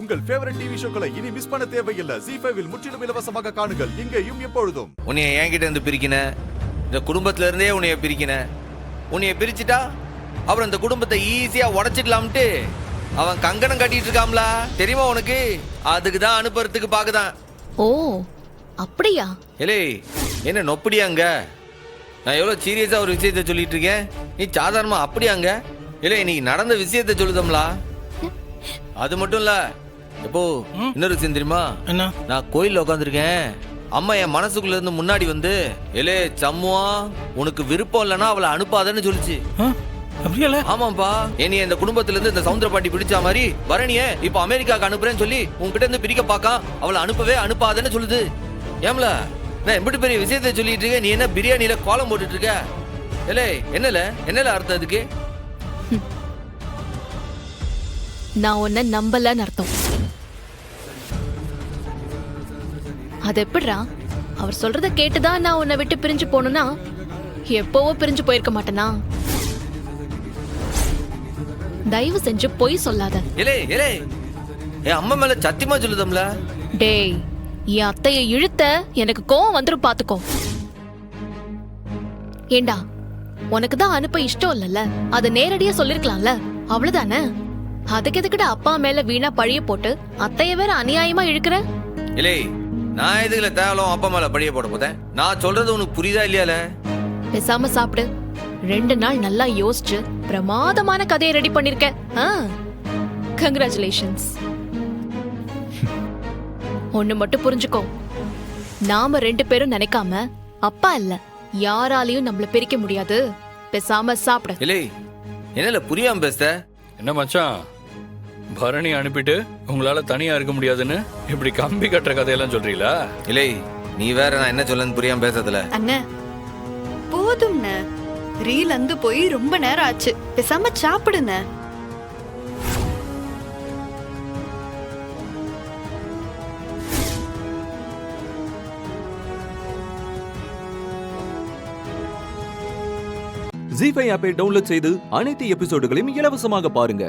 உங்கள் favourite TV ஷோக்களை இனி miss பண்ண தேவையில்லை. ZEE5 இல் முற்றிலும் இலவசமாக காணுங்கள். இங்கேயும் எப்பொழுதும். உன்னைய என்கிட்ட இருந்து பிரிக்கின, இந்த குடும்பத்துல இருந்தே உன்னைய பிரிக்கின. உன்னைய பிரிச்சுட்டா அப்புறம் இந்த குடும்பத்தை ஈஸியா உடைச்சிடலாம்ட்டு அவன் கங்கணம் கட்டிட்டு இருக்காம்ல, தெரியுமா உனக்கு? அதுக்கு தான் அனுப்புறதுக்கு பாக்குதான். ஓ அப்படியா? ஏலே என்ன நொப்படியாங்க? நான் எவ்வளவு சீரியஸா ஒரு விஷயத்த சொல்லிட்டு இருக்கேன், நீ சாதாரணமா அப்படியாங்க? ஏலே நீ நடந்த விஷயத்த சொல்லுதம்லா. அது மட்டும் இல்ல, எப்போ இன்னொரு விஷயம் தெரியுமா? என்ன? நான் கோயில்ல உட்காந்துருக்கேன், அம்மா என் மனசுக்குள்ள இருந்து முன்னாடி வந்து ஏலே சம்முவா உனக்கு விருப்பம் இல்லைன்னா அவளை அனுப்பாதன்னு சொல்லிச்சு. அப்படியால? ஆமாப்பா, என்னைய இந்த குடும்பத்துல இருந்து இந்த சவுந்தர பாட்டி பிடிச்ச மாதிரி பரணிய இப்ப அமெரிக்காக்கு அனுப்புறேன்னு சொல்லி உன்கிட்ட இருந்து பிரிக்க பாக்கா அவளை அனுப்பவே அனுப்பாதன்னு சொல்லுது. ஏம்ல நான் எப்படி பெரிய விஷயத்த சொல்லிட்டு இருக்கேன், நீ என்ன பிரியாணியில கோலம் போட்டுட்டு இருக்க? ஏலே என்னல அர்த்தம் அதுக்கு? நான் உன்னை நம்பலன்னு அர்த்தம். அது எப்படிடா? அவர் சொல்றத கேட்டுதான் நான் உன்னை விட்டு பிரிஞ்சு போகணும்னா எப்பவோ பிரிஞ்சு போயிருக்க மாட்டேனா? தயவு செஞ்சு பொய் சொல்லாத. ஏலே என் அம்மா மேல சத்தியமா சொல்லுதம்ல. டேய், என் அத்தைய இழுத்த எனக்கு கோவம் வந்துரும் பாத்துக்கோ. ஏண்டா உனக்கு தான் அனுப்ப இஷ்டம் இல்லல்ல, அத நேரடியா சொல்லிருக்கலாம்ல, அவ்வளவுதானே? அதுக்கு எதுக்குடா அப்பா மேல வீணா பழிய போட்டு அத்தைய வேற அநியாயமா இழுக்கிற? ஏலே நான் எதுக்குல தேவலாம் அப்பா மேல பழிய போட போதேன்? நான் சொல்றது உனக்கு புரியுதா இல்லையால? பேசாம சாப்பிடு. 2 நாள் நல்லா யோசிச்சு பிரமாதமான கதையை ரெடி பண்ணிருக்க. கங்க்ராச்சுலேஷன்ஸ். ஒண்ணு மட்டும் புரிஞ்சுக்கோ, நாம 2 பேரும் நினைக்காம அப்பா இல்ல யாராலையும் நம்மள பிரிக்க முடியாது. பேசாம சாப்பிடு. ஏலே என்னல புரியாம பேச? என்ன மச்சான், பரணி அனுப்பிட்டு உங்களால தனியா இருக்க முடியாதுன்னு இப்படி கம்பி கட்டுற கதையெல்லாம் சொல்றீங்களா? ஏலே நீ வேற நான் என்ன சொல்லன்னு புரியாம பேசதுல. அண்ணே போதும்ண்ணே, ரீல் அந்து போய் ரொம்ப நேரம் ஆச்சு, பேசாம சாப்பிடுண்ணே. ZEE5 ஆப்பை டவுன்லோட் செய்து அனைத்து எபிசோடுகளையும் இலவசமாக பாருங்க.